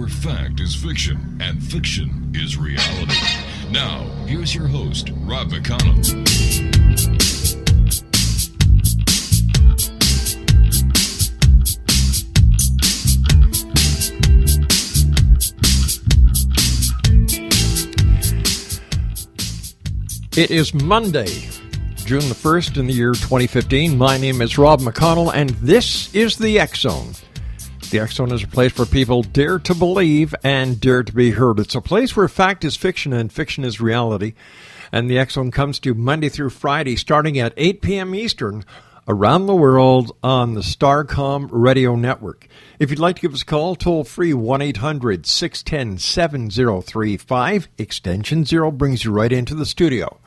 where fact is fiction and fiction is reality. Now, here's your host, Rob McConnell. It is Monday, June the 1st in the year 2015. My name is Rob McConnell, and this is the X-Zone. The X-Zone is a place where people dare to believe and dare to be heard. It's a place where fact is fiction and fiction is reality. And the X-Zone comes to you Monday through Friday, starting at 8 p.m. Eastern, around the world on the Starcom radio network. If you'd like to give us a call, toll free 1-800-610-7035. Extension 0 brings you right into the studio.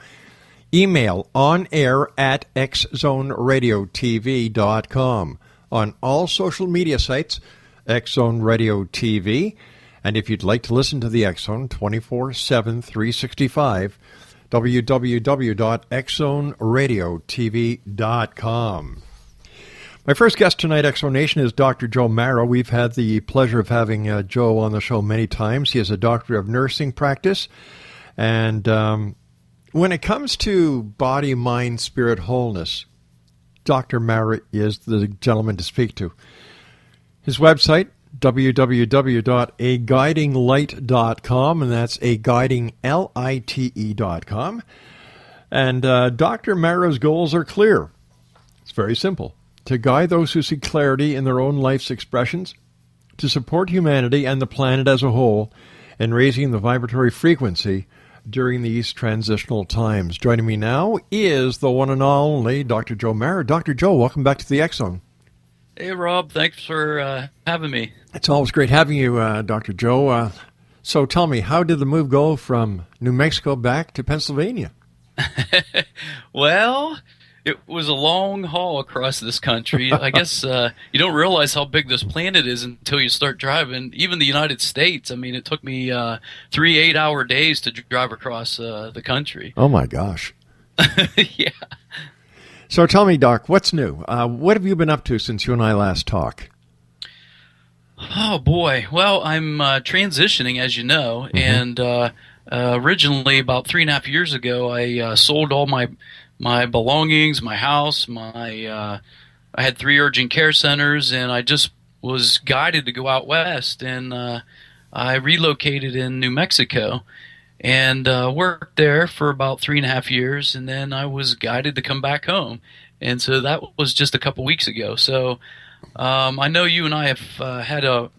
Email on air at xzoneradiotv.com. On all social media sites, X-Zone Radio TV. And if you'd like to listen to the X-Zone 24/7, 365, www.xzoneradiotv.com. My first guest tonight, X-Zone Nation, is Dr. Joe MARRA. We've had the pleasure of having Joe on the show many times. He is a doctor of nursing practice. And when it comes to body, mind, spirit wholeness, Dr. MARRA is the gentleman to speak to. His website, www.aguidinglight.com, and that's aguidinglite.com. And Dr. MARRA's goals are clear. It's very simple. To guide those who seek clarity in their own life's expressions, to support humanity and the planet as a whole in raising the vibratory frequency during these transitional times. Joining me now is the one and only Dr. Joe MARRA. Dr. Joe, welcome back to the X-Zone. Hey, Rob. Thanks for having me. It's always great having you, Dr. Joe. So tell me, how did the move go from New Mexico back to Pennsylvania? Well, it was a long haul across this country. I guess you don't realize how big this planet is until you start driving. Even the United States, I mean, it took me 3 8-hour days to drive across the country. Oh, my gosh. Yeah. So tell me, Doc, what's new? What have you been up to since you and I last talked? Oh, boy. Well, I'm transitioning, as you know, and originally, about 3.5 years ago, I sold all my belongings, my house, I had 3 urgent care centers, and I just was guided to go out west, and I relocated in New Mexico and worked there for about 3.5 years, and then I was guided to come back home. And so that was just a couple weeks ago. So I know you and I have had a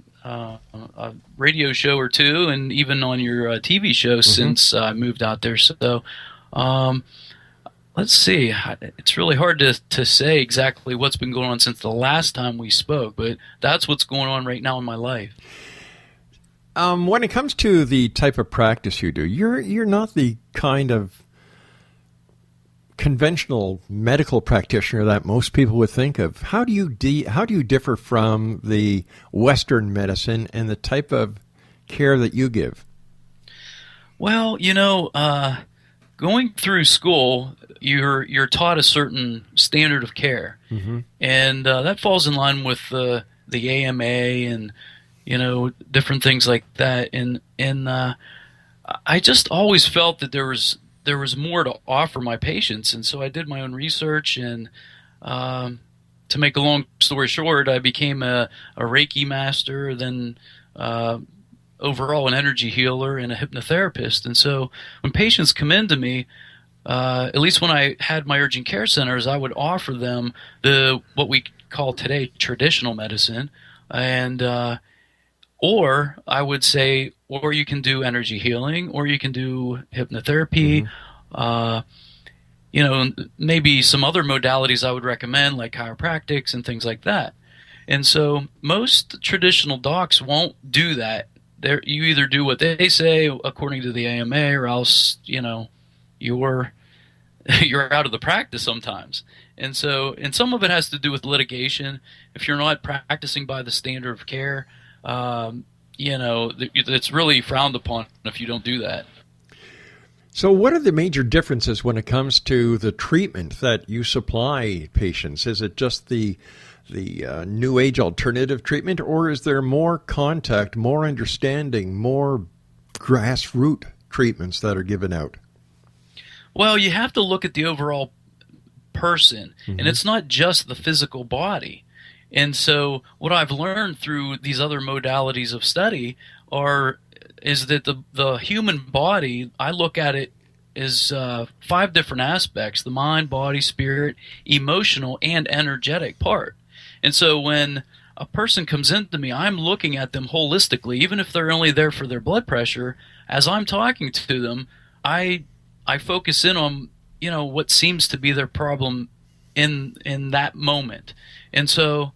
radio show or two, and even on your TV show since I moved out there. So let's see. It's really hard to say exactly what's been going on since the last time we spoke, but that's what's going on right now in my life. When it comes to the type of practice you do, you're not the kind of conventional medical practitioner that most people would think of. How do you differ from the Western medicine and the type of care that you give? Well, going through school, you're taught a certain standard of care, and that falls in line with the AMA and different things like that. And I just always felt that there was more to offer my patients, and so I did my own research. And to make a long story short, I became a Reiki master, then overall an energy healer and a hypnotherapist. And so when patients come into me, at least when I had my urgent care centers, I would offer them what we call today traditional medicine, and or I would say, or you can do energy healing, or you can do hypnotherapy, maybe some other modalities I would recommend, like chiropractics and things like that. And so most traditional docs won't do that. You either do what they say according to the AMA, or else you're out of the practice sometimes. And some of it has to do with litigation. If you're not practicing by the standard of care, it's really frowned upon if you don't do that. So what are the major differences when it comes to the treatment that you supply patients? Is it just the New Age alternative treatment, or is there more contact, more understanding, more grassroots treatments that are given out? Well, you have to look at the overall person, and it's not just the physical body. And so what I've learned through these other modalities of study is that the human body, I look at it as 5 different aspects: the mind, body, spirit, emotional, and energetic part. And so when a person comes into me, I'm looking at them holistically, even if they're only there for their blood pressure. As I'm talking to them, I focus in on what seems to be their problem in that moment. And so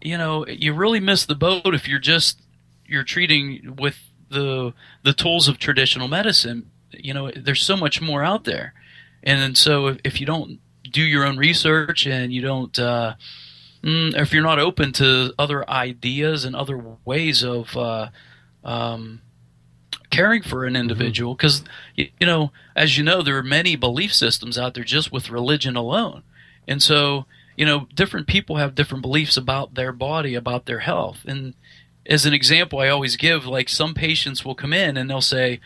you really miss the boat if you're treating with the tools of traditional medicine. There's so much more out there. And so if you don't do your own research, and you don't if you're not open to other ideas and other ways of caring for an individual, because as you know, there are many belief systems out there just with religion alone. And so different people have different beliefs about their body, about their health. And as an example, I always give, like, some patients will come in and they'll say,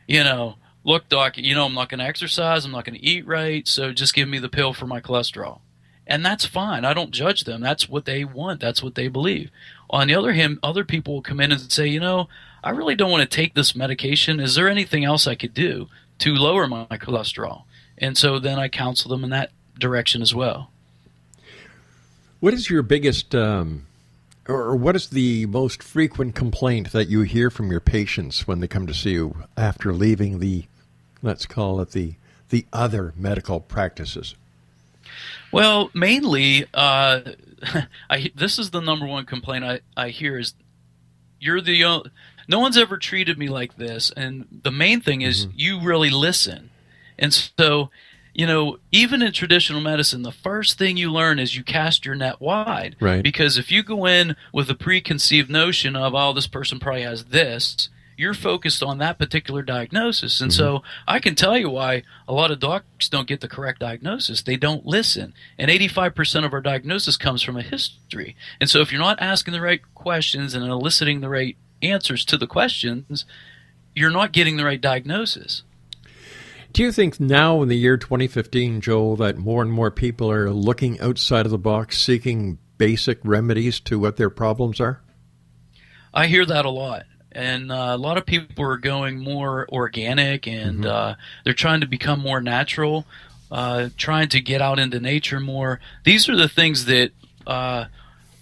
look, doc, I'm not going to exercise, I'm not going to eat right, so just give me the pill for my cholesterol. And that's fine. I don't judge them. That's what they want. That's what they believe. On the other hand, other people will come in and say, I really don't want to take this medication. Is there anything else I could do to lower my cholesterol? And so then I counsel them in that direction as well. What is your biggest, or what is the most frequent complaint that you hear from your patients when they come to see you after leaving let's call it the other medical practices? Well, mainly, this is the number one complaint I hear is, no one's ever treated me like this. And the main thing is you really listen. And so, even in traditional medicine, the first thing you learn is you cast your net wide. Right. Because if you go in with a preconceived notion of, oh, this person probably has this, you're focused on that particular diagnosis. And so I can tell you why a lot of doctors don't get the correct diagnosis. They don't listen. And 85% of our diagnosis comes from a history. And so if you're not asking the right questions and eliciting the right answers to the questions, you're not getting the right diagnosis. Do you think now in the year 2015, Joel, that more and more people are looking outside of the box, seeking basic remedies to what their problems are? I hear that a lot. And a lot of people are going more organic, and they're trying to become more natural, trying to get out into nature more. These are the things that a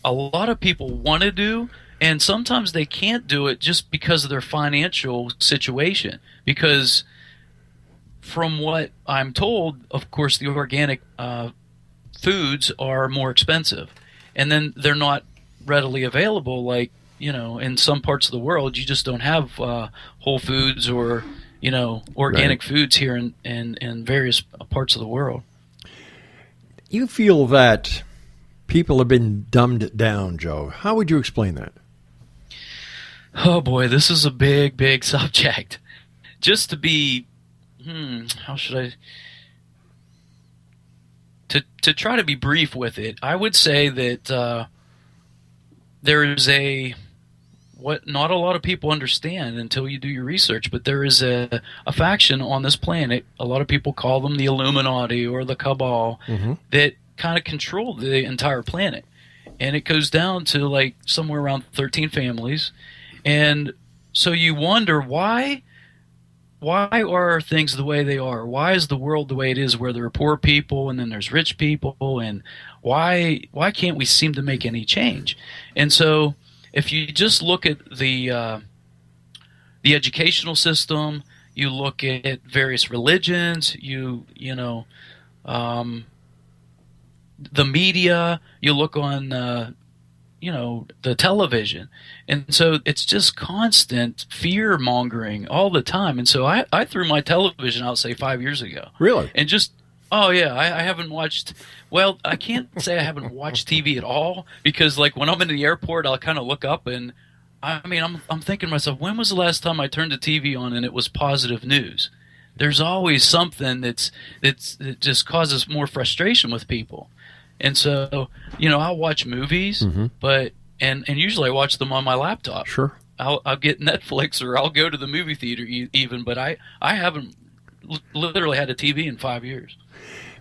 lot of people want to do, and sometimes they can't do it just because of their financial situation. Because from what I'm told, of course, the organic foods are more expensive, and then they're not readily available, like, in some parts of the world. You just don't have Whole Foods or, organic foods here in various parts of the world. You feel that people have been dumbed down, Joe. How would you explain that? Oh, boy, this is a big, big subject. Just to be, how should I... To try to be brief with it, I would say that there is what not a lot of people understand until you do your research, but there is a faction on this planet, a lot of people call them the Illuminati or the Cabal, that kind of control the entire planet. And it goes down to like somewhere around 13 families. And so you wonder, why are things the way they are? Why is the world the way it is, where there are poor people and then there's rich people, and why can't we seem to make any change? And so if you just look at the educational system, you look at various religions, the media, you look on the television, and so it's just constant fear mongering all the time. And so I threw my television out, say, 5 years ago. Really? And just I haven't watched. Well, I can't say I haven't watched TV at all, because like when I'm in the airport, I'll kind of look up, and I'm thinking to myself, when was the last time I turned the TV on and it was positive news? There's always something that just causes more frustration with people. And so, I'll watch movies, but and usually I watch them on my laptop. Sure. I'll get Netflix or I'll go to the movie theater even, but I haven't literally had a TV in 5 years.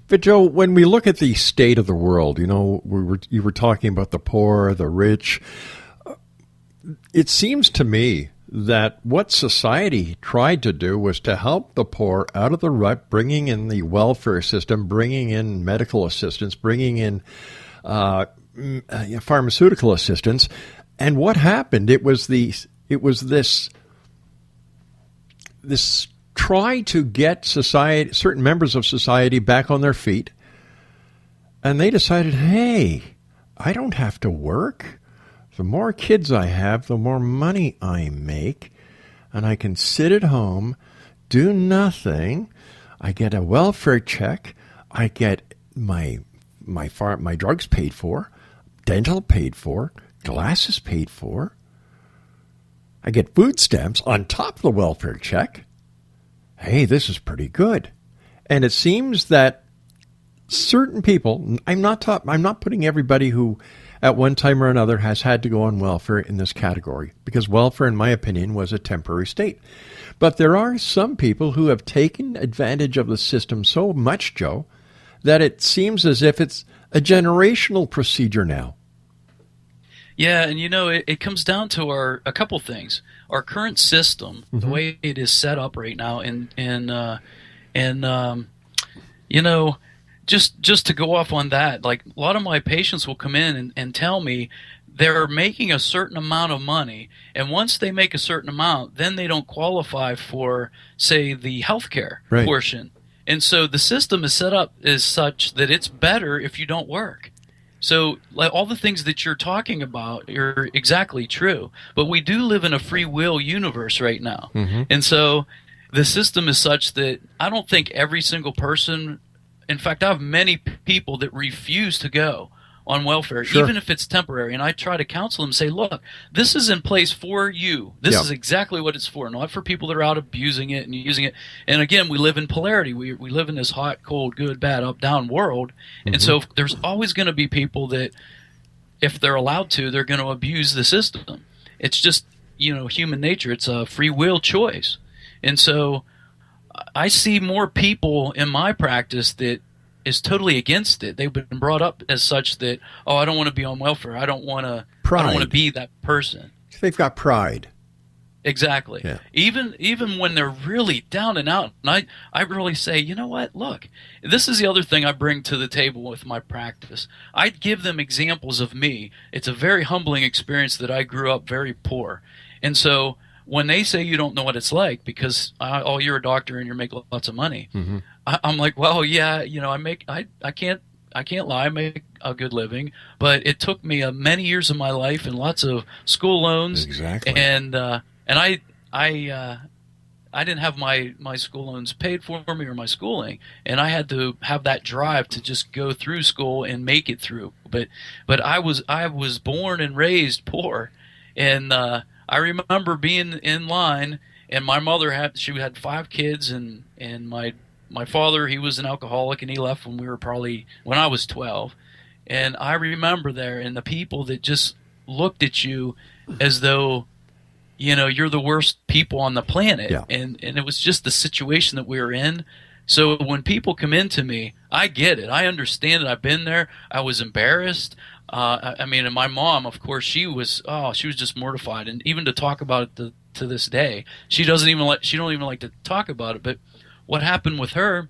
But Joe, when we look at the state of the world, you were talking about the poor, the rich. It seems to me that what society tried to do was to help the poor out of the rut, bringing in the welfare system, bringing in medical assistance, bringing in pharmaceutical assistance. And what happened? It was this try to get certain members of society back on their feet, and they decided, hey, I don't have to work. The more kids I have, the more money I make, and I can sit at home, do nothing. I get a welfare check. I get my drugs paid for, dental paid for, glasses paid for. I get food stamps on top of the welfare check. Hey, this is pretty good. And it seems that certain people, I'm not putting everybody who at one time or another has had to go on welfare in this category, because welfare, in my opinion, was a temporary state. But there are some people who have taken advantage of the system so much, Joe, that it seems as if it's a generational procedure now. Yeah, and it comes down to a couple things. Our current system, the way it is set up right now, just to go off on that, like a lot of my patients will come in and tell me they're making a certain amount of money, and once they make a certain amount, then they don't qualify for, say, the healthcare portion. And so the system is set up as such that it's better if you don't work. So like all the things that you're talking about are exactly true. But we do live in a free will universe right now. And so the system is such that I don't think every single person, in fact, I have many people that refuse to go on welfare, even if it's temporary. And I try to counsel them and say, look, this is in place for you. This is exactly what it's for, not for people that are out abusing it and using it. And again, we live in polarity. We live in this hot, cold, good, bad, up, down world. And so there's always going to be people that, if they're allowed to, they're going to abuse the system. It's just, human nature. It's a free will choice. And so I see more people in my practice that is totally against it. They've been brought up as such that, I don't want to be on welfare. I don't want to be that person. They've got pride. Exactly. Yeah. Even when they're really down and out, and I really say, you know what? Look, this is the other thing I bring to the table with my practice. I give them examples of me. It's a very humbling experience that I grew up very poor. And so when they say you don't know what it's like because you're a doctor and you make lots of money, I'm like, well, yeah, I can't lie, I make a good living, but it took me many years of my life and lots of school loans, and I didn't have my school loans paid for me or my schooling, and I had to have that drive to just go through school and make it through. But I was born and raised poor, and I remember being in line, and my mother had 5 kids, and my father, he was an alcoholic, and he left when I was 12. And I remember there, and the people that just looked at you as though, you're the worst people on the planet. Yeah. And it was just the situation that we were in. So when people come into me, I get it. I understand it. I've been there. I was embarrassed. And my mom, of course, she was just mortified. And even to talk about it to this day, she don't even like to talk about it. But what happened with her,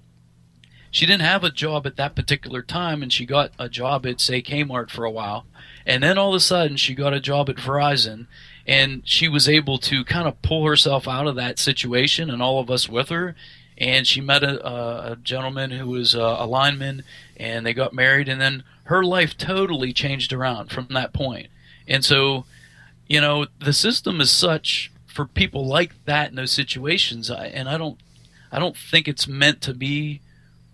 she didn't have a job at that particular time, and she got a job at, say, Kmart for a while. And then all of a sudden, she got a job at Verizon, and she was able to kind of pull herself out of that situation, and all of us with her. And she met a gentleman who was a lineman, and they got married, and then her life totally changed around from that point. And so, the system is such for people like that in those situations, and I don't think it's meant to be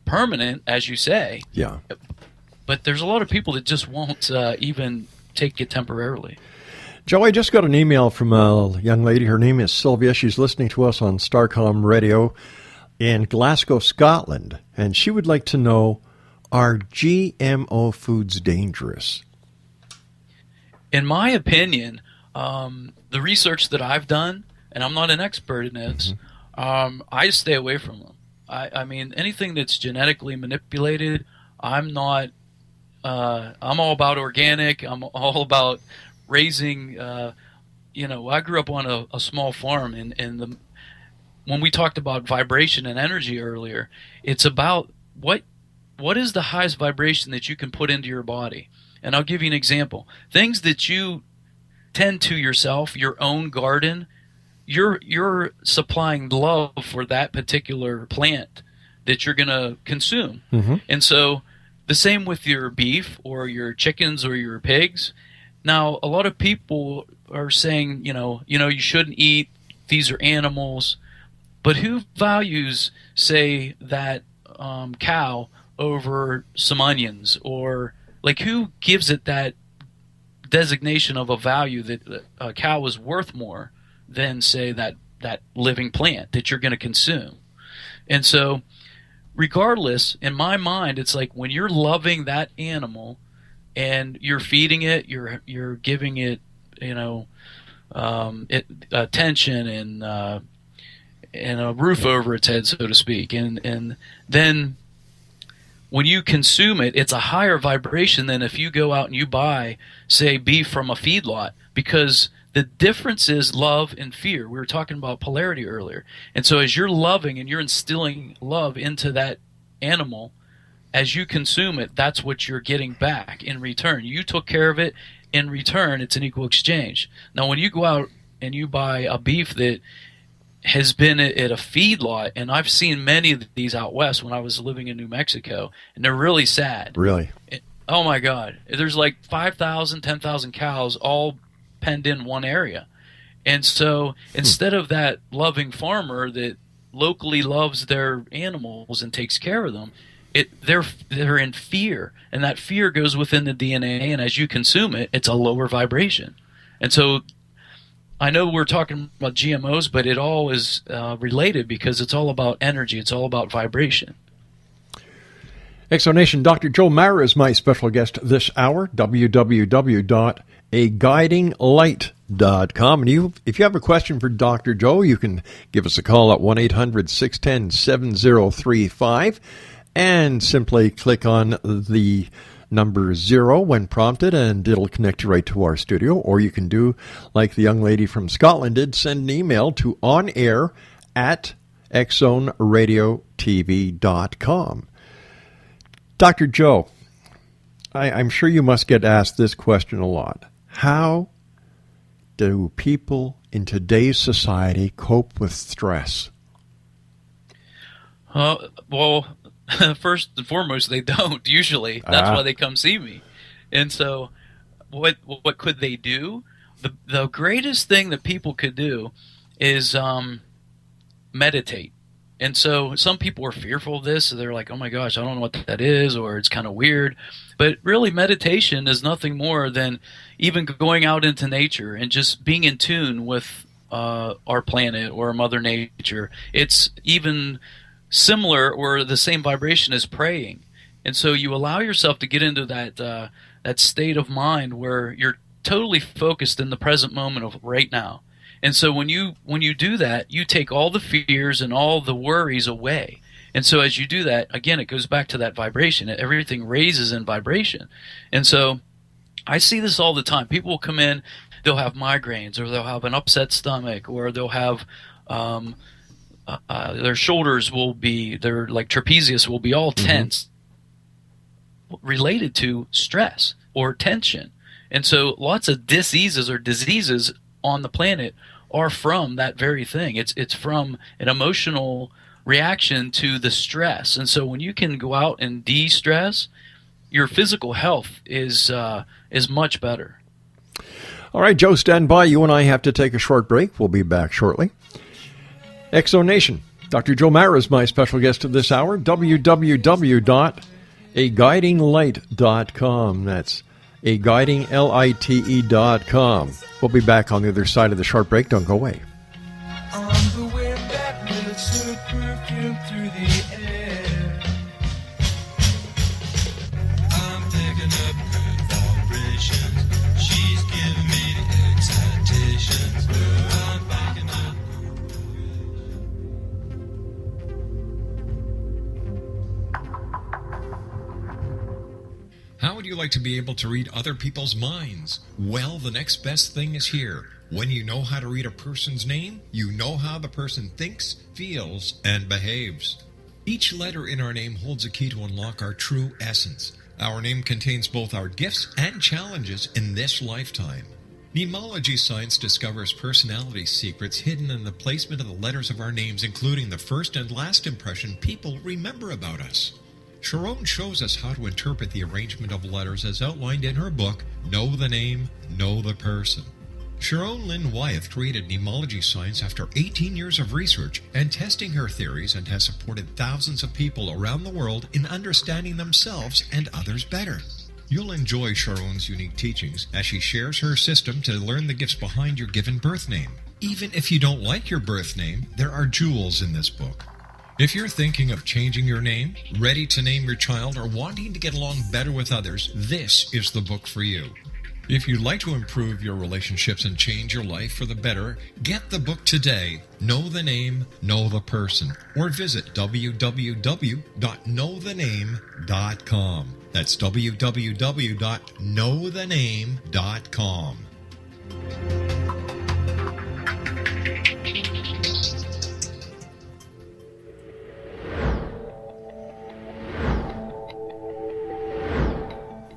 permanent, as you say. Yeah. But there's a lot of people that just won't even take it temporarily. Joe, I just got an email from a young lady. Her name is Sylvia. She's listening to us on Starcom Radio in Glasgow, Scotland. And she would like to know, Are GMO foods dangerous? In my opinion, the research that I've done, and I'm not an expert in this, I stay away from them. I mean, anything that's genetically manipulated, I'm not. I'm all about organic. I'm all about raising. I grew up on a small farm, and when we talked about vibration and energy earlier, it's about what is the highest vibration that you can put into your body. And I'll give you an example. Things that you tend to yourself, your own garden, you're supplying love for that particular plant that you're going to consume. And so the same with your beef or your chickens or your pigs. Now, a lot of people are saying, you shouldn't eat, these are animals. But who values, say, that cow over some onions? Or, like, who gives it that designation of a value that a cow is worth more than, say, that living plant that you're going to consume? And so, regardless, in my mind, it's like when you're loving that animal and you're feeding it, you're giving it, attention and a roof over its head, so to speak. And then when you consume it, it's a higher vibration than if you go out and you buy, say, beef from a feedlot, because the difference is love and fear. We were talking about polarity earlier. And so as you're loving and you're instilling love into that animal, as you consume it, that's what you're getting back in return. You took care of it. In return, it's an equal exchange. Now, when you go out and you buy a beef that has been at a feedlot, and I've seen many of these out west when I was living in New Mexico, and they're really sad. Really? Oh, my God. There's like 5,000, 10,000 cows all penned in one area. And so instead of that loving farmer that locally loves their animals and takes care of them, they're in fear, and that fear goes within the DNA, and as you consume it, it's a lower vibration. And so I know we're talking about GMOs, but it all is related because it's all about energy. It's all about vibration. Exonation, Dr. Joe MARRA is my special guest this hour, www.aguidinglight.com. And if you have a question for Dr. Joe, you can give us a call at 1-800-610-7035 and simply click on the number 0 when prompted, and it'll connect you right to our studio. Or you can do like the young lady from Scotland did, send an email to onair@xzoneradiotv.com. Dr. Joe, I'm sure you must get asked this question a lot. How do people in today's society cope with stress? Well, first and foremost, they don't usually. That's why they come see me. And so what could they do? The greatest thing that people could do is meditate. And so some people are fearful of this. So they're like, oh my gosh, I don't know what that is, or it's kind of weird. But really, meditation is nothing more than even going out into nature and just being in tune with our planet or Mother Nature. It's even similar or the same vibration as praying. And so you allow yourself to get into that state of mind where you're totally focused in the present moment of right now. And so when you do that, you take all the fears and all the worries away. And so as you do that, again, it goes back to that vibration. Everything raises in vibration. And so I see this all the time. People will come in, they'll have migraines, or they'll have an upset stomach, or they'll have their shoulders will be, their like trapezius will be all tense, related to stress or tension. And so lots of diseases on the planet are from that very thing. It's from an emotional reaction to the stress. And so when you can go out and de-stress, your physical health is much better. All right, Joe, stand by. You and I have to take a short break. We'll be back shortly. Exonation. Dr. Joe MARRA is my special guest of this hour. www.aguidinglight.com. That's aguidinglite.com. We'll be back on the other side of the short break. Don't go away. On the wind that lifts her perfume through the air. picking up good vibrations. She's giving me the excitations. I'm picking up. How would you like to be able to read other people's minds? Well, the next best thing is here. When you know how to read a person's name, you know how the person thinks, feels, and behaves. Each letter in our name holds a key to unlock our true essence. Our name contains both our gifts and challenges in this lifetime. Mnemology science discovers personality secrets hidden in the placement of the letters of our names, including the first and last impression people remember about us. Sharon shows us how to interpret the arrangement of letters as outlined in her book, Know the Name, Know the Person. Sharon Lynn Wyeth created mnemology science after 18 years of research and testing her theories, and has supported thousands of people around the world in understanding themselves and others better. You'll enjoy Sharon's unique teachings as she shares her system to learn the gifts behind your given birth name. Even if you don't like your birth name, there are jewels in this book. If you're thinking of changing your name, ready to name your child, or wanting to get along better with others, this is the book for you. If you'd like to improve your relationships and change your life for the better, get the book today, Know the Name, Know the Person, or visit www.knowthename.com. That's www.knowthename.com.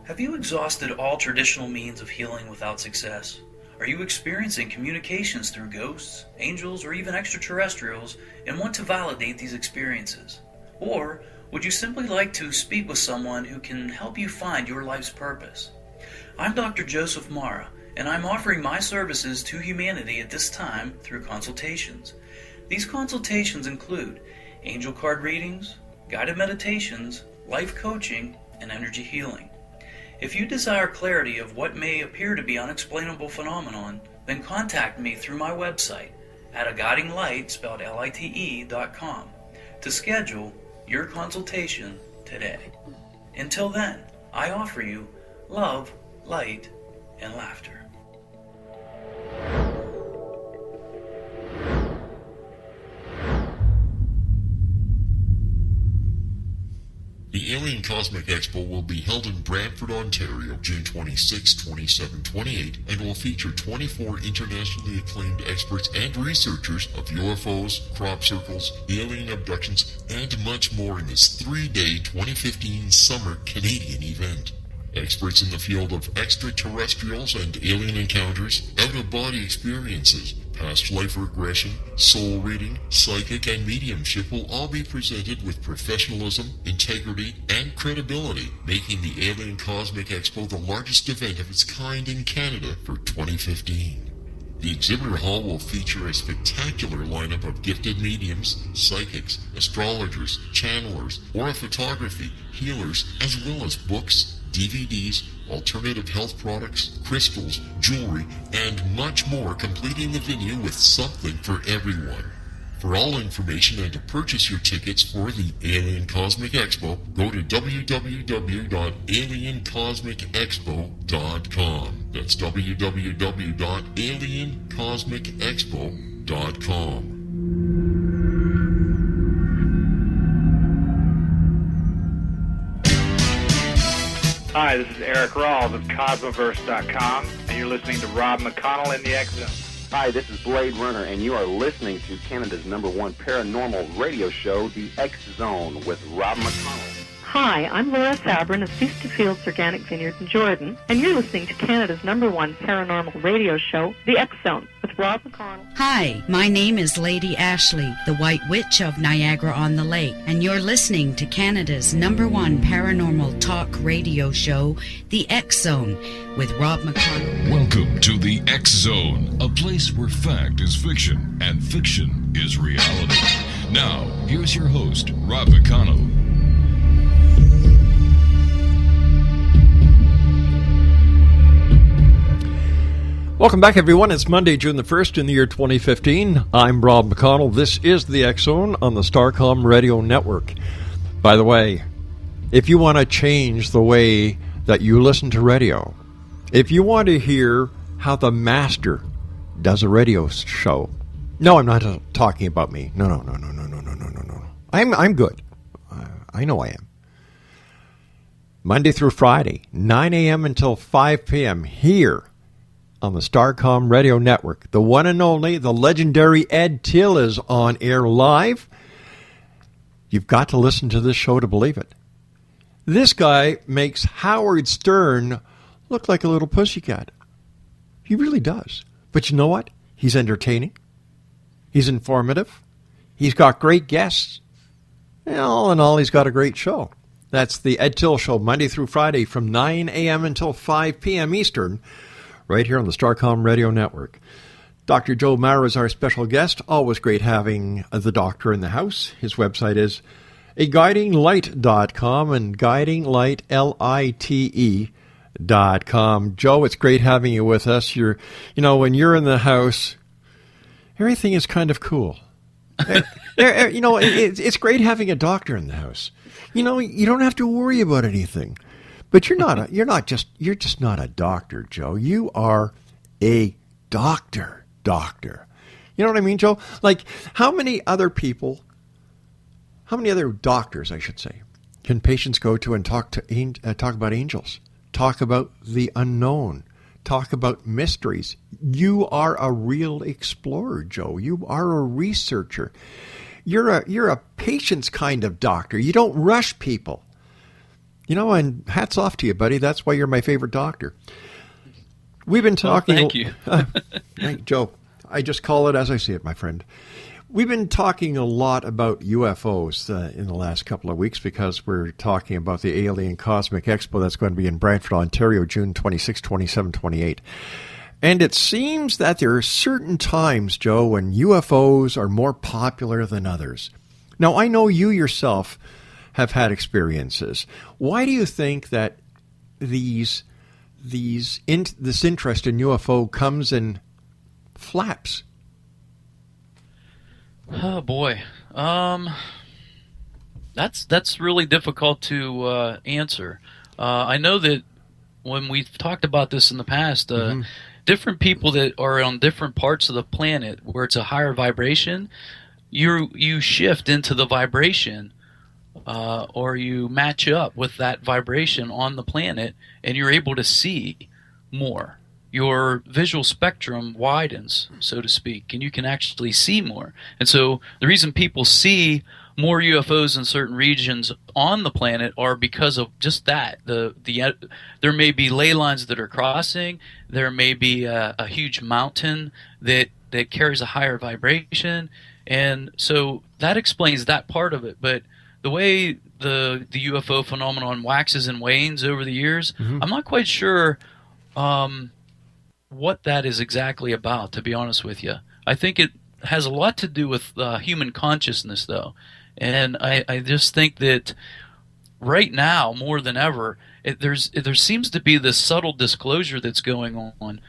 Have you exhausted all traditional means of healing without success? Are you experiencing communications through ghosts, angels, or even extraterrestrials and want to validate these experiences? Or would you simply like to speak with someone who can help you find your life's purpose? I'm Dr. Joseph MARRA, and I'm offering my services to humanity at this time through consultations. These consultations include angel card readings, guided meditations, life coaching, and energy healing. If you desire clarity of what may appear to be unexplainable phenomenon, then contact me through my website at aguidinglight, spelled LITE.com, to schedule your consultation today. Until then, I offer you love, light, and laughter. The Alien Cosmic Expo will be held in Brantford, Ontario, June 26, 27, 28, and will feature 24 internationally acclaimed experts and researchers of UFOs, crop circles, alien abductions, and much more in this 3-day 2015 summer Canadian event. Experts in the field of extraterrestrials and alien encounters, out-of-body experiences, past life regression, soul reading, psychic, and mediumship will all be presented with professionalism, integrity, and credibility, making the Alien Cosmic Expo the largest event of its kind in Canada for 2015. The exhibitor hall will feature a spectacular lineup of gifted mediums, psychics, astrologers, channelers, aura photography, healers, as well as books, DVDs, alternative health products, crystals, jewelry, and much more, completing the venue with something for everyone. For all information and to purchase your tickets for the Alien Cosmic Expo, go to www.aliencosmicexpo.com. That's www.aliencosmicexpo.com. Hi, this is Eric Rawls of Cosmoverse.com, and you're listening to Rob McConnell in the X Zone. Hi, this is Blade Runner, and you are listening to Canada's #1 paranormal radio show, The X Zone, with Rob McConnell. Hi, I'm Laura Sabrin of Feast to Fields Organic Vineyards in Jordan, and you're listening to Canada's #1 paranormal radio show, The X Zone, with Rob McConnell. Hi, my name is Lady Ashley, the White Witch of Niagara-on-the-Lake, and you're listening to Canada's #1 paranormal talk radio show, The X Zone, with Rob McConnell. Welcome to the X Zone, a place where fact is fiction and fiction is reality. Now, here's your host, Rob McConnell. Welcome back, everyone. It's Monday, June the 1st in the year 2015. I'm Rob McConnell. This is the X Zone on the Starcom Radio Network. By the way, if you want to change the way that you listen to radio. If you want to hear how the master does a radio show, no, I'm not talking about me. No. I'm good. I know I am. Monday through Friday, 9 a.m. until 5 p.m. here on the Starcom Radio Network. The one and only, the legendary Ed Till is on air live. You've got to listen to this show to believe it. This guy makes Howard Stern look like a little pussycat. He really does. But you know what? He's entertaining. He's informative. He's got great guests. And all in all, he's got a great show. That's the Ed Till Show, Monday through Friday from 9 a.m. until 5 p.m. Eastern, right here on the Starcom Radio Network. Dr. Joe MARRA is our special guest. Always great having the doctor in the house. His website is aguidinglight.com and guidinglight.com. Joe, it's great having you with us. When you're in the house, everything is kind of cool. It's great having a doctor in the house. You don't have to worry about anything. But you're just not a doctor, Joe. You are a doctor. You know what I mean, Joe? Like, how many other doctors, I should say, can patients go to and talk about angels, talk about the unknown, talk about mysteries? You are a real explorer, Joe. You are a researcher. You're a patient's kind of doctor. You don't rush people. And hats off to you, buddy. That's why you're my favorite doctor. We've been talking... Well, thank you. Joe, I just call it as I see it, my friend. We've been talking a lot about UFOs in the last couple of weeks because we're talking about the Alien Cosmic Expo that's going to be in Brantford, Ontario, June 26, 27, 28. And it seems that there are certain times, Joe, when UFOs are more popular than others. Now, I know you yourself have had experiences. Why do you think that this interest in UFO comes in flaps? Oh boy, that's really difficult to answer. I know that when we've talked about this in the past, different people that are on different parts of the planet where it's a higher vibration, you shift into the vibration. Or you match up with that vibration on the planet, and you're able to see more. Your visual spectrum widens, so to speak, and you can actually see more. And so the reason people see more UFOs in certain regions on the planet are because of just that. There may be ley lines that are crossing. There may be a huge mountain that carries a higher vibration, and so that explains that part of it. But the way the UFO phenomenon waxes and wanes over the years, I'm not quite sure what that is exactly about, to be honest with you. I think it has a lot to do with human consciousness, though. And I just think that right now, more than ever, there seems to be this subtle disclosure that's going on.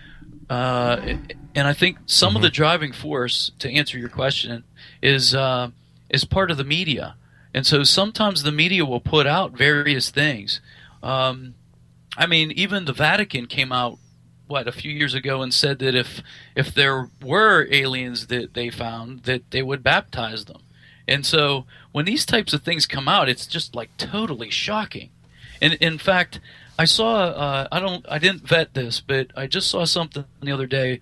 And I think some of the driving force, to answer your question, is part of the media. And so sometimes the media will put out various things. Even the Vatican came out, a few years ago and said that if there were aliens that they found, that they would baptize them. And so when these types of things come out, it's just like totally shocking. And in fact, I saw, I didn't vet this, but I just saw something the other day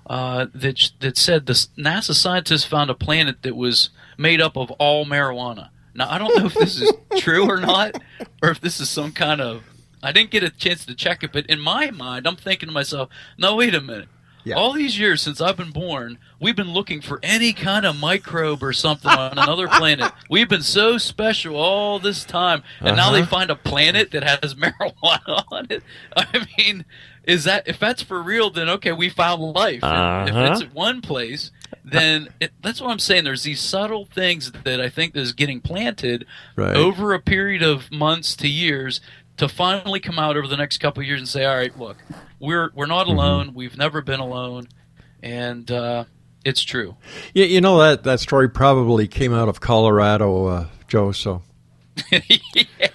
that said the NASA scientists found a planet that was made up of all marijuana. Now, I don't know if this is true or not, or if this is some kind of... I didn't get a chance to check it, but in my mind, I'm thinking to myself, no, wait a minute. Yeah. All these years since I've been born, we've been looking for any kind of microbe or something on another planet. We've been so special all this time, and now they find a planet that has marijuana on it. I mean, if that's for real, then okay, we found life. If it's at one place, then that's what I'm saying. There's these subtle things that I think is getting planted over a period of months to years to finally come out over the next couple of years and say, all right, look, we're not alone. We've never been alone, and it's true. Yeah, you know that story probably came out of Colorado, Joe. So, yeah.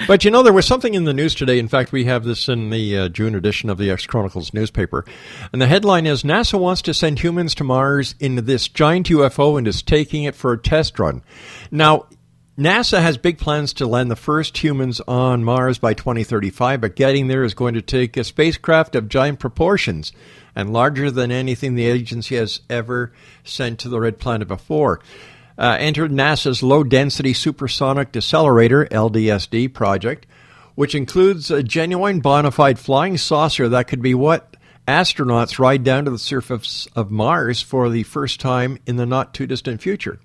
But you know, there was something in the news today. In fact, we have this in the June edition of the X-Chronicles newspaper. And the headline is, NASA wants to send humans to Mars in this giant UFO and is taking it for a test run. Now, NASA has big plans to land the first humans on Mars by 2035, but getting there is going to take a spacecraft of giant proportions and larger than anything the agency has ever sent to the Red Planet before. Entered NASA's Low-Density Supersonic Decelerator, LDSD, project, which includes a genuine bona fide flying saucer that could be what astronauts ride down to the surface of Mars for the first time in the not-too-distant future.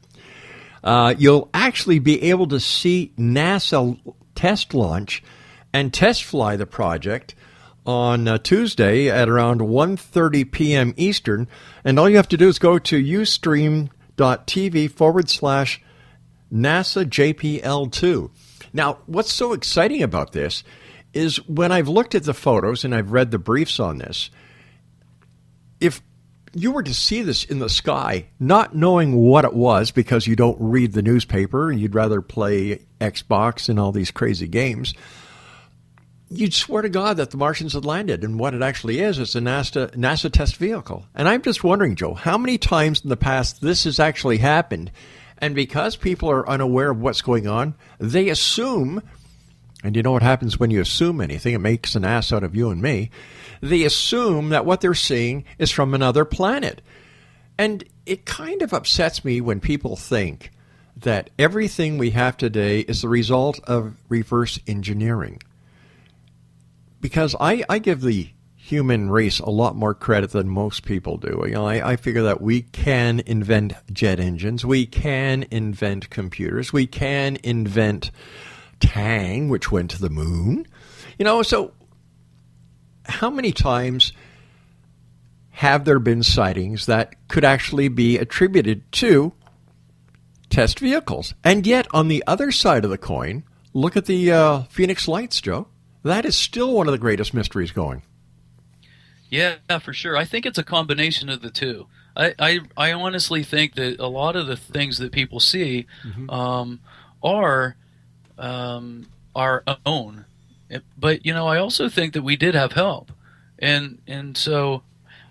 You'll actually be able to see NASA test launch and test fly the project on Tuesday at around 1:30 p.m. Eastern, and all you have to do is go to ustream.tv/NASA JPL2. Now, what's so exciting about this is when I've looked at the photos and I've read the briefs on this, if you were to see this in the sky, not knowing what it was because you don't read the newspaper, you'd rather play Xbox and all these crazy games, you'd swear to God that the Martians had landed, and what it actually is a NASA test vehicle. And I'm just wondering, Joe, how many times in the past this has actually happened, and because people are unaware of what's going on, they assume, and you know what happens when you assume anything, it makes an ass out of you and me, they assume that what they're seeing is from another planet. And it kind of upsets me when people think that everything we have today is the result of reverse engineering. Because I give the human race a lot more credit than most people do. You know, I figure that we can invent jet engines, we can invent computers, we can invent Tang, which went to the moon. You know, so how many times have there been sightings that could actually be attributed to test vehicles? And yet, on the other side of the coin, look at the Phoenix Lights, Joe. That is still one of the greatest mysteries going. Yeah, for sure. I think it's a combination of the two. I honestly think that a lot of the things that people see are our own. But, you know, I also think that we did have help. And so,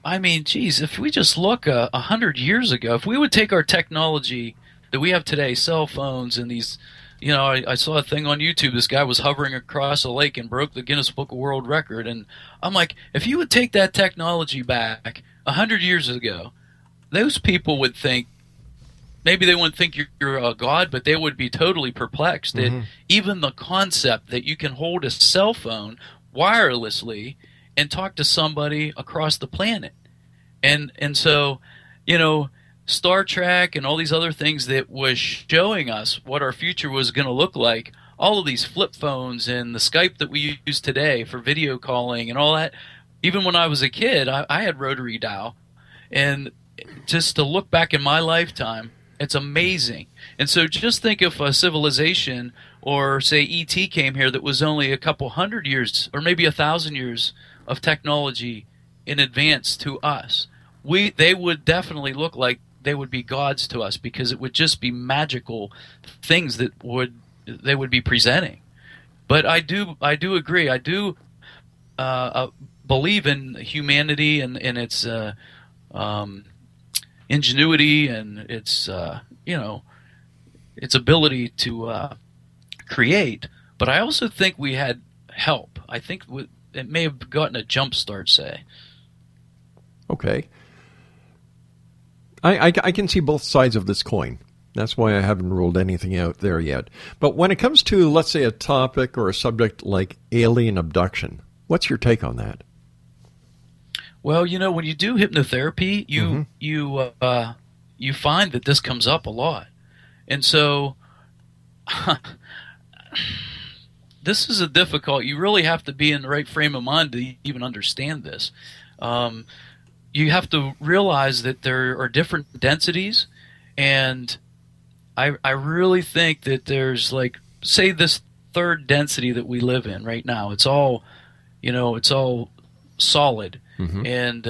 I mean, geez, if we just look 100 years ago, if we would take our technology that we have today, cell phones and these, you know, I saw a thing on YouTube. This guy was hovering across a lake and broke the Guinness Book of World Record. And I'm like, if you would take that technology back 100 years ago, those people would think, maybe they wouldn't think you're a god, but they would be totally perplexed that even the concept that you can hold a cell phone wirelessly and talk to somebody across the planet. And so, you know, Star Trek and all these other things that was showing us what our future was going to look like, all of these flip phones and the Skype that we use today for video calling and all that. Even when I was a kid, I had rotary dial. And just to look back in my lifetime, it's amazing. And so just think if a civilization or, say, E.T. came here that was only a couple hundred years or maybe 1,000 years of technology in advance to us, they would definitely look like they would be gods to us because it would just be magical things that they would be presenting. But I do agree. I do believe in humanity and its ingenuity and its its ability to create. But I also think we had help. I think it may have gotten a jump start, say. Okay. I can see both sides of this coin. That's why I haven't ruled anything out there yet. But when it comes to, let's say, a topic or a subject like alien abduction, what's your take on that? Well, you know, when you do hypnotherapy, you find that this comes up a lot. And so this is a difficult, you really have to be in the right frame of mind to even understand this. You have to realize that there are different densities, and I really think that there's, like, say this third density that we live in right now, it's all, you know, it's all solid, and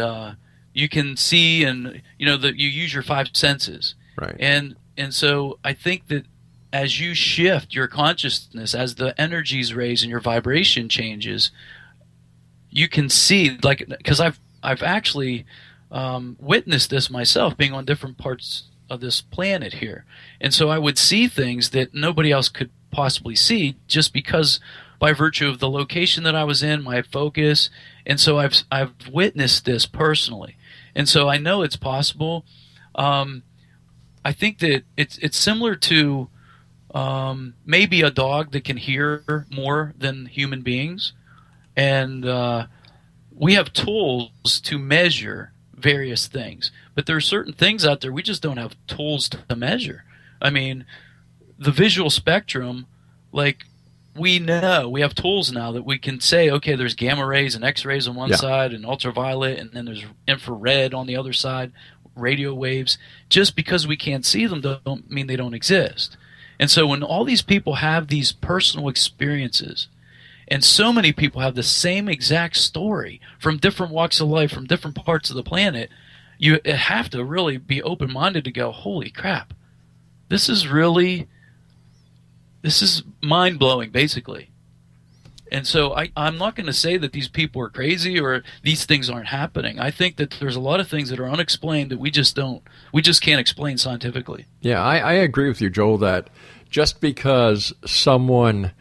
you can see, and, you know, that you use your five senses. Right. And so I think that as you shift your consciousness, as the energies raise and your vibration changes, you can see, like, because I've actually witnessed this myself, being on different parts of this planet here, and so I would see things that nobody else could possibly see, just because by virtue of the location that I was in, my focus, and so I've witnessed this personally, and so I know it's possible. I think that it's similar to maybe a dog that can hear more than human beings, and we have tools to measure various things, but there are certain things out there we just don't have tools to measure. I mean, the visual spectrum, like, we know we have tools now that we can say, okay, there's gamma rays and X-rays on one side and ultraviolet, and then there's infrared on the other side, radio waves. Just because we can't see them don't mean they don't exist. And so when all these people have these personal experiences, and so many people have the same exact story from different walks of life, from different parts of the planet, you have to really be open-minded to go, holy crap, this is mind-blowing, basically. And so I'm not going to say that these people are crazy or these things aren't happening. I think that there's a lot of things that are unexplained that we just can't explain scientifically. Yeah, I agree with you, Joel, that just because someone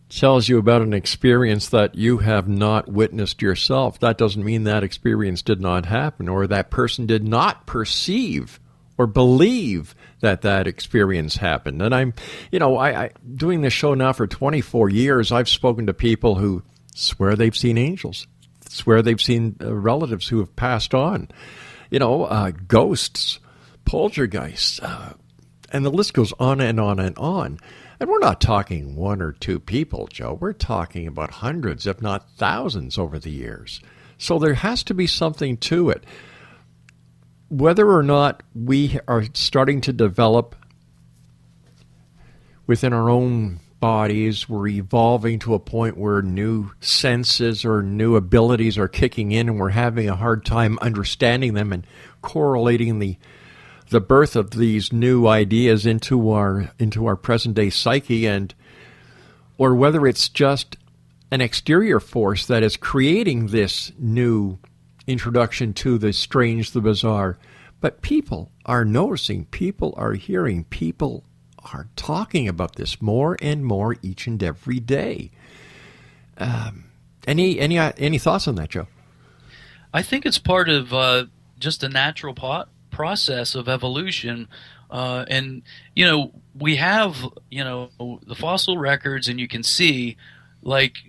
tells you about an experience that you have not witnessed yourself, that doesn't mean that experience did not happen, or that person did not perceive or believe that experience happened. And I'm doing this show now for 24 years. I've spoken to people who swear they've seen angels, swear they've seen relatives who have passed on, ghosts, poltergeists, and the list goes on and on and on. And we're not talking one or two people, Joe. We're talking about hundreds, if not thousands, over the years. So there has to be something to it. Whether or not we are starting to develop within our own bodies, we're evolving to a point where new senses or new abilities are kicking in, and we're having a hard time understanding them and correlating the birth of these new ideas into our present day psyche, or whether it's just an exterior force that is creating this new introduction to the strange, the bizarre. But people are noticing, people are hearing, people are talking about this more and more each and every day. Any thoughts on that, Joe? I think it's part of just a natural process of evolution, and we have the fossil records, and you can see like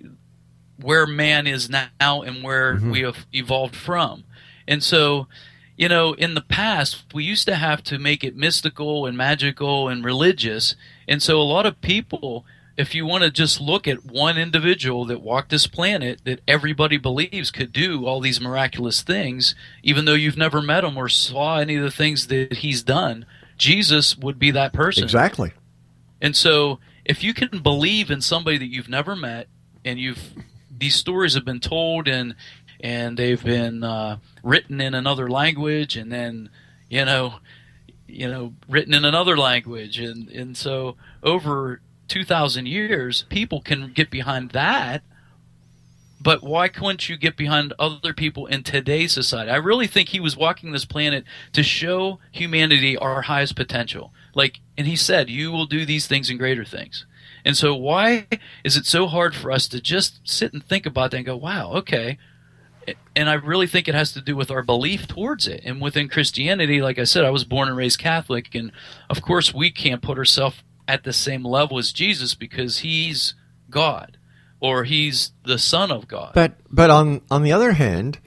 where man is now and where we have evolved from. And so in the past we used to have to make it mystical and magical and religious, and so a lot of people, if you want to just look at one individual that walked this planet that everybody believes could do all these miraculous things, even though you've never met him or saw any of the things that he's done, Jesus would be that person. Exactly. And so if you can believe in somebody that you've never met, and these stories have been told and they've been written in another language, and then written in another language, and so over 2,000 years, people can get behind that. But why couldn't you get behind other people in today's society? I really think he was walking this planet to show humanity our highest potential. And he said, you will do these things and greater things. And so why is it so hard for us to just sit and think about that and go, wow, okay. And I really think it has to do with our belief towards it. And within Christianity, like I said, I was born and raised Catholic, and of course we can't put ourselves at the same level as Jesus because he's God, or he's the Son of God. But on the other hand,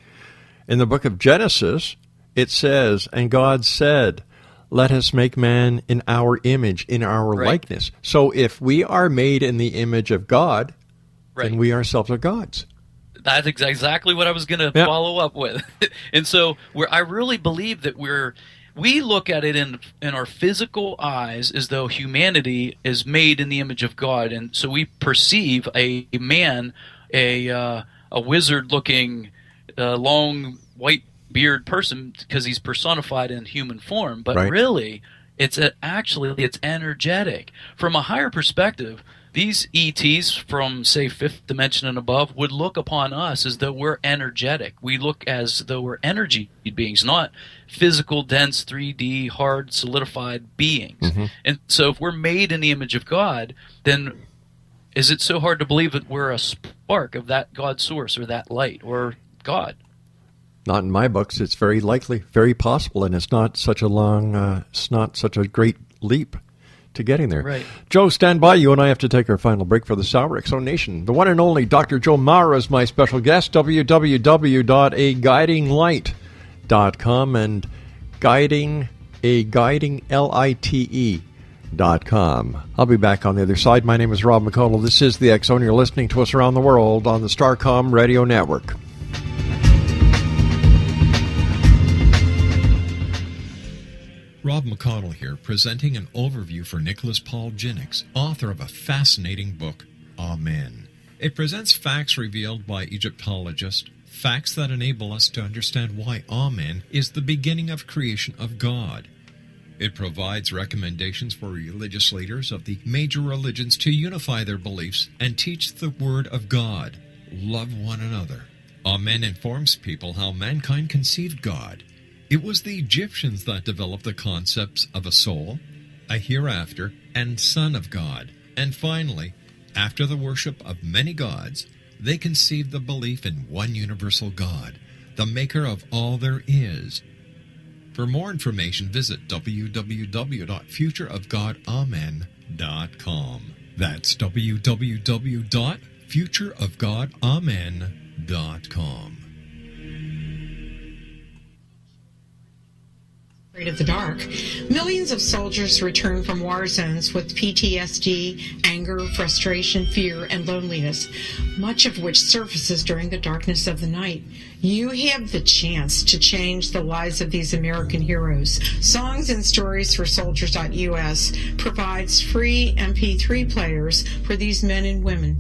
in the book of Genesis, it says, and God said, let us make man in our image, in our likeness. So if we are made in the image of God, then we ourselves are gods. That's exactly what I was going to follow up with. And so I really believe that we look at it in our physical eyes as though humanity is made in the image of God, and so we perceive a man, a wizard-looking, long white beard person because he's personified in human form. But really, It's energetic. From a higher perspective, these ETs from, say, fifth dimension and above would look upon us as though we're energetic. We look as though we're energy beings, not physical, dense, 3D, hard, solidified beings. Mm-hmm. And so if we're made in the image of God, then is it so hard to believe that we're a spark of that God source or that light or God? Not in my books. It's very likely, very possible, and it's not such a great leap to getting there. Right. Joe, stand by. You and I have to take our final break for this hour. X Zone Nation. The one and only Dr. Joe MARRA is my special guest. www.aguidinglite.com and guidinglite.com. I'll be back on the other side. My name is Rob McConnell. This is the X Zone. You're listening to us around the world on the Starcom Radio Network. Rob McConnell here, presenting an overview for Nicholas Paul Jennings, author of a fascinating book, Amen. It presents facts revealed by Egyptologists, facts that enable us to understand why Amen is the beginning of creation of God. It provides recommendations for religious leaders of the major religions to unify their beliefs and teach the Word of God. Love one another. Amen informs people how mankind conceived God. It was the Egyptians that developed the concepts of a soul, a hereafter, and Son of God. And finally, after the worship of many gods, they conceived the belief in one universal God, the maker of all there is. For more information, visit www.futureofgodamen.com. That's www.futureofgodamen.com. Of the dark. Millions of soldiers return from war zones with PTSD, anger, frustration, fear, and loneliness, much of which surfaces during the darkness of the night. You have the chance to change the lives of these American heroes. Songs and Stories for Soldiers.us provides free MP3 players for these men and women.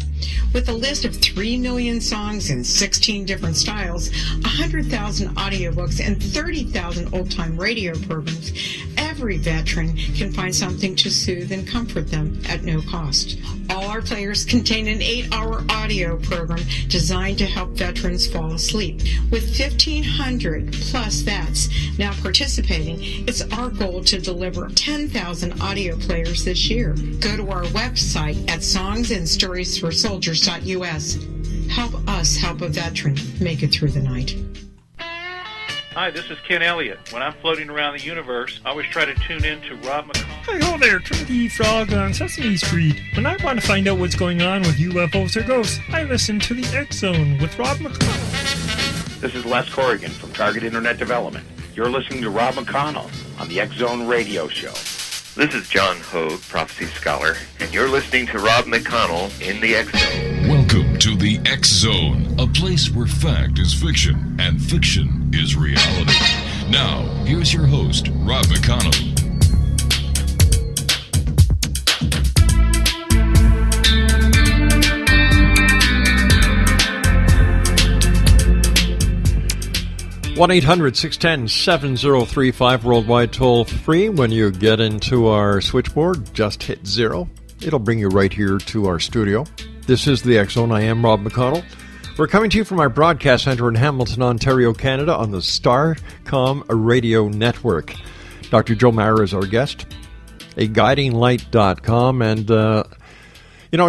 With a list of 3 million songs in 16 different styles, 100,000 audiobooks, and 30,000 old-time radio programs, every veteran can find something to soothe and comfort them at no cost. All our players contain an 8-hour audio program designed to help veterans fall asleep. With 1,500 plus vets now participating, it's our goal to deliver 10,000 audio players this year. Go to our website at songsandstoriesforsoldiers.us. Help us help a veteran make it through the night. Hi, this is Ken Elliott. When I'm floating around the universe, I always try to tune in to Rob McConnell. Hey, ho there, Twinkie Frog on Sesame Street. When I want to find out what's going on with UFOs or ghosts, I listen to the X Zone with Rob McConnell. This is Les Corrigan from Target Internet Development. You're listening to Rob McConnell on the X Zone Radio Show. This is John Hogue, Prophecy Scholar, and you're listening to Rob McConnell in the X Zone. Welcome to the X Zone, a place where fact is fiction and fiction is reality. Now, here's your host, Rob McConnell. 1-800-610-7035 worldwide toll free. When you get into our switchboard, just hit 0. It'll bring you right here to our studio. This is the X Zone. I am Rob McConnell. We're coming to you from our broadcast center in Hamilton, Ontario, Canada on the Starcom Radio Network. Dr. Joe MARRA is our guest. aguidinglite.com. And,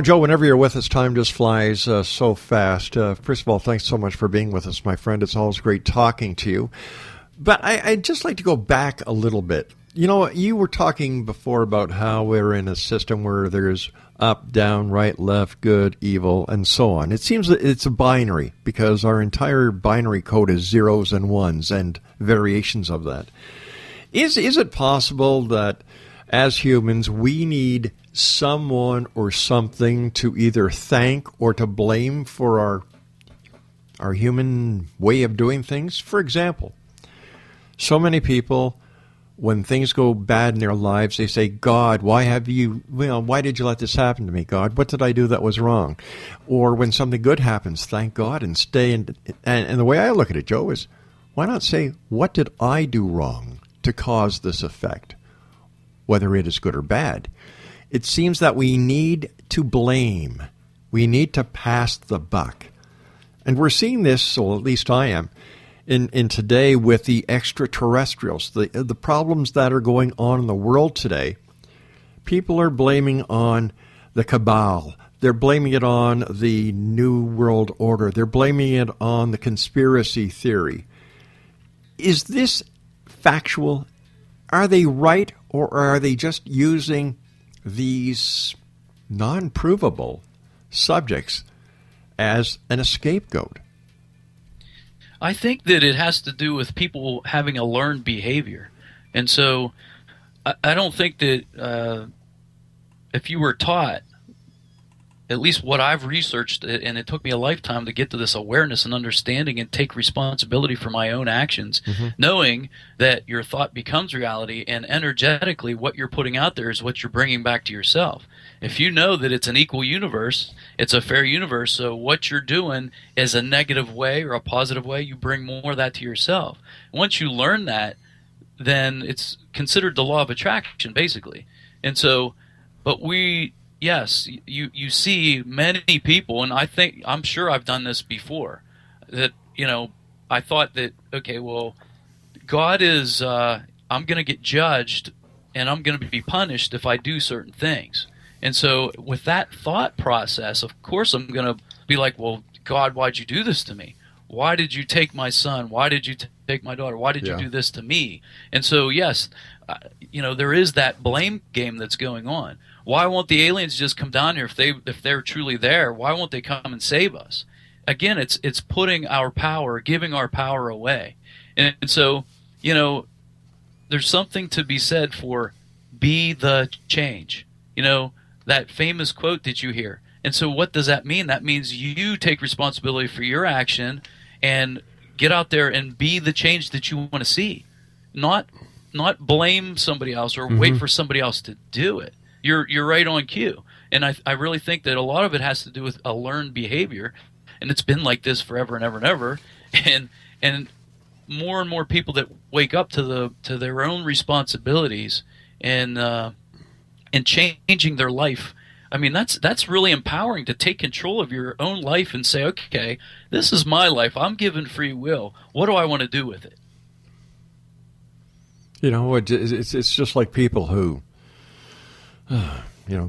Joe, whenever you're with us, time just flies so fast. First of all, thanks so much for being with us, my friend. It's always great talking to you. But I'd just like to go back a little bit. You were talking before about how we're in a system where there's up, down, right, left, good, evil, and so on. It seems that it's a binary because our entire binary code is zeros and ones and variations of that. Is it possible that as humans we need someone or something to either thank or to blame for our human way of doing things? For example, so many people, when things go bad in their lives, they say, God, why did you let this happen to me, God? What did I do that was wrong? Or when something good happens, thank God and stay. And the way I look at it, Joe, is why not say, what did I do wrong to cause this effect? whether it is good or bad. It seems that we need to blame. We need to pass the buck. And we're seeing this, or at least I am, in today with the extraterrestrials, the problems that are going on in the world today. People are blaming on the cabal. They're blaming it on the New World Order. They're blaming it on the conspiracy theory. Is this factual? Are they right, or are they just using these non-provable subjects as an scapegoat? I think that it has to do with people having a learned behavior. And so I don't think that if you were taught, at least what I've researched, and it took me a lifetime to get to this awareness and understanding and take responsibility for my own actions, knowing that your thought becomes reality, and energetically what you're putting out there is what you're bringing back to yourself. If you know that it's an equal universe, it's a fair universe, so what you're doing is a negative way or a positive way, you bring more of that to yourself. Once you learn that, then it's considered the law of attraction, basically. And so, but yes, you see many people, and I'm sure I've done this before, that, I thought that, okay, well, God is, I'm going to get judged and I'm going to be punished if I do certain things. And so with that thought process, of course I'm going to be like, well, God, why'd you do this to me? Why did you take my son? Why did you take my daughter? Why did you do this to me? And so, yes, there is that blame game that's going on. Why won't the aliens just come down here if they're truly there? Why won't they come and save us? Again, it's putting our power, giving our power away. And so, there's something to be said for be the change. That famous quote that you hear. And so what does that mean? That means you take responsibility for your action and get out there and be the change that you want to see. Not blame somebody else or wait for somebody else to do it. You're right on cue. And I really think that a lot of it has to do with a learned behavior, and it's been like this forever and ever and ever. And more people that wake up to their own responsibilities and changing their life. I mean, that's really empowering, to take control of your own life and say, okay, this is my life. I'm given free will. What do I want to do with it? It's just like people who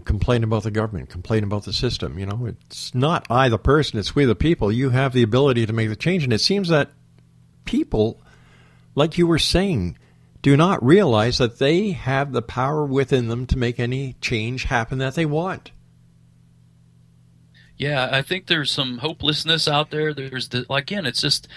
complain about the government, complain about the system. It's not I, the person, it's we, the people. You have the ability to make the change. And it seems that people, like you were saying, do not realize that they have the power within them to make any change happen that they want. Yeah, I think there's some hopelessness out there. Again, it's just,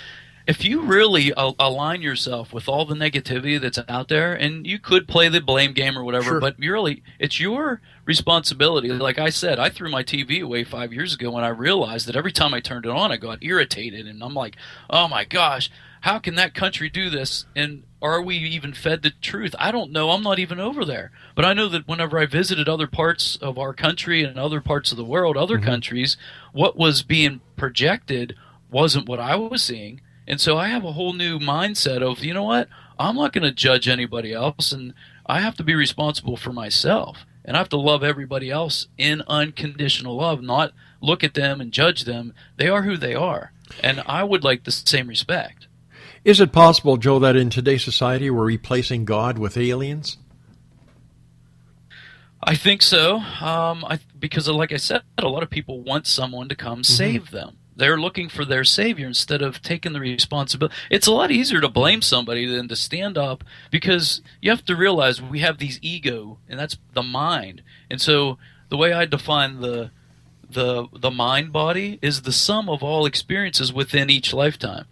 if you really align yourself with all the negativity that's out there, and you could play the blame game or whatever, but really, it's your responsibility. Like I said, I threw my TV away 5 years ago when I realized that every time I turned it on, I got irritated, and I'm like, oh my gosh, how can that country do this? And are we even fed the truth? I don't know. I'm not even over there. But I know that whenever I visited other parts of our country and other parts of the world, other countries, what was being projected wasn't what I was seeing. And so I have a whole new mindset of, you know what? I'm not going to judge anybody else, and I have to be responsible for myself. And I have to love everybody else in unconditional love, not look at them and judge them. They are who they are. And I would like the same respect. Is it possible, Joe, that in today's society we're replacing God with aliens? I think so, because like I said, a lot of people want someone to come save them. They're looking for their savior instead of taking the responsibility. It's a lot easier to blame somebody than to stand up, because you have to realize we have these ego, and that's the mind. And so the way I define the mind body is the sum of all experiences within each lifetime.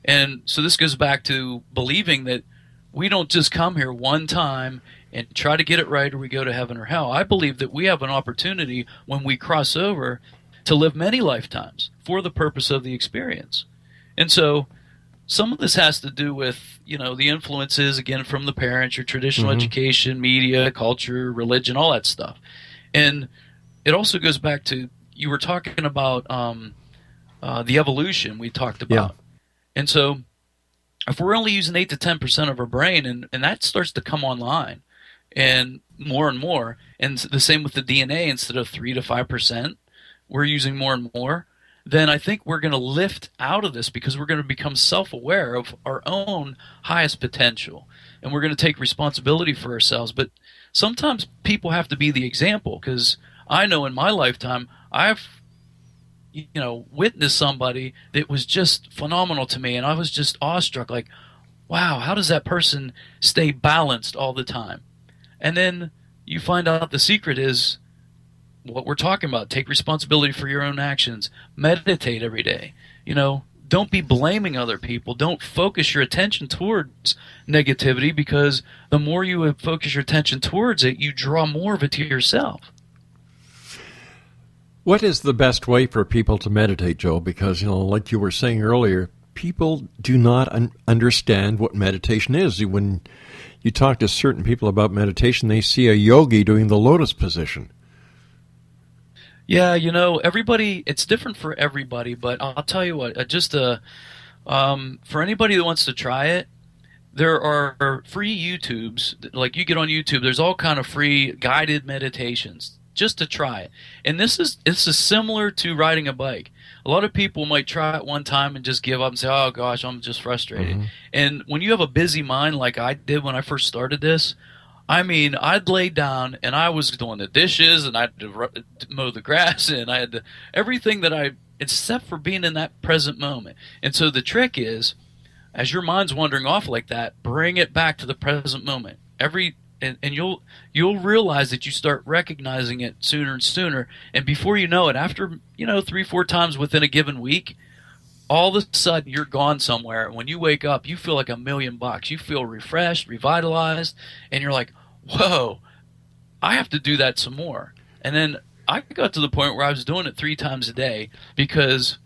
And so this goes back to believing that we don't just come here one time and try to get it right, or we go to heaven or hell. I believe that we have an opportunity when we cross over to live many lifetimes for the purpose of the experience. And so some of this has to do with, the influences, again, from the parents, your traditional education, media, culture, religion, all that stuff. And it also goes back to, you were talking about the evolution we talked about. Yeah. And so if we're only using 8 to 10% of our brain, and that starts to come online, and more. And the same with the DNA. Instead of 3 to 5%, we're using more and more. Then I think we're going to lift out of this because we're going to become self-aware of our own highest potential. And we're going to take responsibility for ourselves. But sometimes people have to be the example, because I know in my lifetime I've witnessed somebody that was just phenomenal to me, and I was just awestruck, like, wow, how does that person stay balanced all the time? And then you find out the secret is what we're talking about. Take responsibility for your own actions. Meditate every day. Don't be blaming other people. Don't focus your attention towards negativity, because the more you focus your attention towards it, you draw more of it to yourself. What is the best way for people to meditate, Joe? Because, like you were saying earlier, people do not understand what meditation is. When you talk to certain people about meditation, they see a yogi doing the lotus position. Yeah, everybody, it's different for everybody, but I'll tell you what, for anybody that wants to try it, there are free YouTubes. Like, you get on YouTube, there's all kind of free guided meditations just to try it. And this is similar to riding a bike. A lot of people might try it one time and just give up and say, oh gosh, I'm just frustrated. Mm-hmm. And when you have a busy mind like I did when I first started this, I'd lay down and I was doing the dishes and I had to mow the grass and I had to, everything that except for being in that present moment. And so the trick is, as your mind's wandering off like that, bring it back to the present moment. And you'll realize that you start recognizing it sooner and sooner. And before you know it, after 3-4 times within a given week, all of a sudden you're gone somewhere. When you wake up, you feel like $1,000,000. You feel refreshed, revitalized, and you're like, whoa, I have to do that some more. And then I got to the point where I was doing it 3 times a day because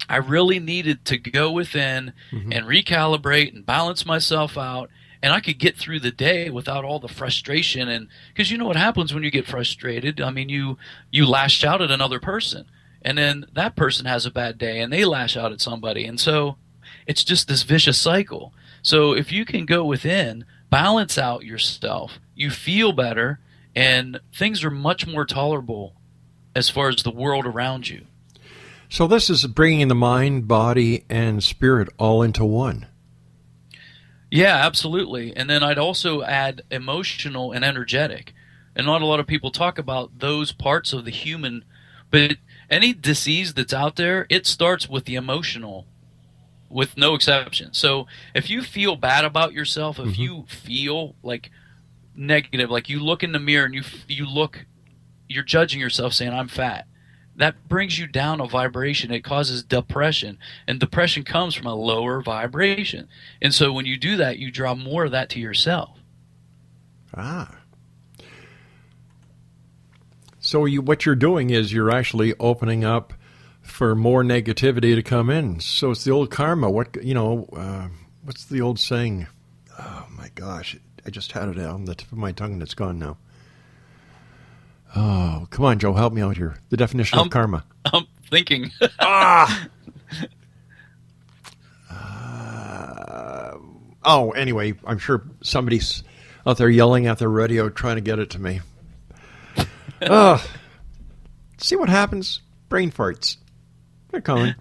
I really needed to go within and recalibrate and balance myself out. And I could get through the day without all the frustration. And because you know what happens when you get frustrated? You lash out at another person. And then that person has a bad day and they lash out at somebody. And so it's just this vicious cycle. So if you can go within, balance out yourself, you feel better, and things are much more tolerable as far as the world around you. So this is bringing the mind, body, and spirit all into one. Yeah, absolutely. And then I'd also add emotional and energetic. And not a lot of people talk about those parts of the human, but any disease that's out there, it starts with the emotional, with no exception. So if you feel bad about yourself, if you feel like negative, like you look in the mirror and you're judging yourself saying, I'm fat, that brings you down a vibration. It causes depression, and depression comes from a lower vibration. And so when you do that, you draw more of that to yourself. So what you're doing is you're actually opening up for more negativity to come in. So it's the old karma. What's the old saying? Oh my gosh, I just had it on the tip of my tongue and it's gone now. Oh, come on, Joe, help me out here. The definition of karma. I'm thinking. Anyway, I'm sure somebody's out there yelling at the radio trying to get it to me. See what happens? Brain farts. They're coming.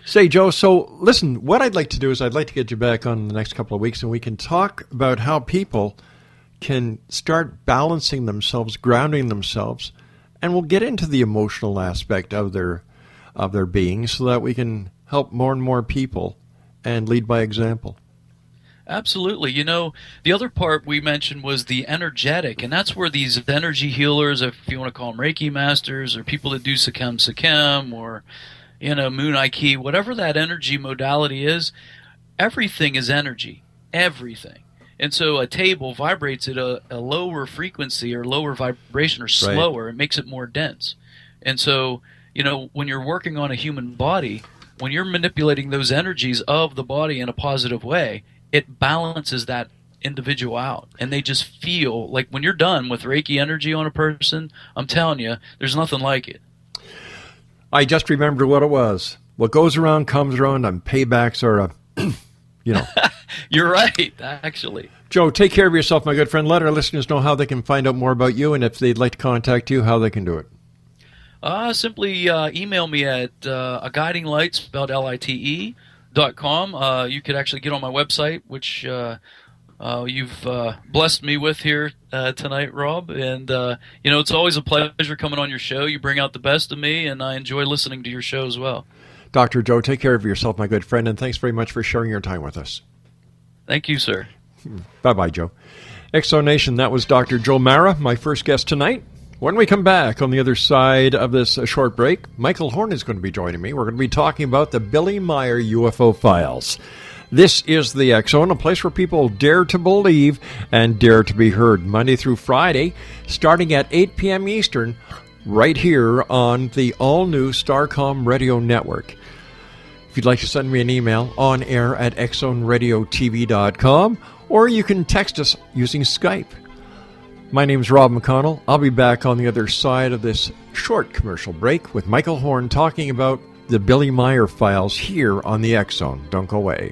Say, Joe, so listen, what I'd like to do is I'd like to get you back on the next couple of weeks and we can talk about how people can start balancing themselves, grounding themselves, and we'll get into the emotional aspect of their being so that we can help more and more people and lead by example. Absolutely. The other part we mentioned was the energetic, and that's where these energy healers, if you want to call them Reiki masters, or people that do Sakem, or, Moon Aiki, whatever that energy modality is, everything is energy. Everything. And so a table vibrates at a lower frequency or lower vibration or slower. Right. It makes it more dense. And so, when you're working on a human body, when you're manipulating those energies of the body in a positive way, it balances that individual out. And they just feel like when you're done with Reiki energy on a person, I'm telling you, there's nothing like it. I just remembered what it was. What goes around comes around, and paybacks are You're right, actually. Joe, take care of yourself, my good friend. Let our listeners know how they can find out more about you, and if they'd like to contact you, how they can do it. Simply email me at a guiding light, spelled LITE.com. You could actually get on my website, which you've blessed me with here tonight, Rob. And, it's always a pleasure coming on your show. You bring out the best of me, and I enjoy listening to your show as well. Dr. Joe, take care of yourself, my good friend, and thanks very much for sharing your time with us. Thank you, sir. Bye-bye, Joe. Exo Nation, that was Dr. Joe MARRA, my first guest tonight. When we come back on the other side of this short break, Michael Horn is going to be joining me. We're going to be talking about the Billy Meier UFO files. This is the X-Zone, a place where people dare to believe and dare to be heard, Monday through Friday, starting at 8 p.m. Eastern, right here on the all-new Starcom Radio Network. If you'd like to send me an email, on air at xzoneradiotv.com, or you can text us using Skype. My name's Rob McConnell. I'll be back on the other side of this short commercial break with Michael Horn talking about the Billy Meier files here on the X-Zone. Don't go away.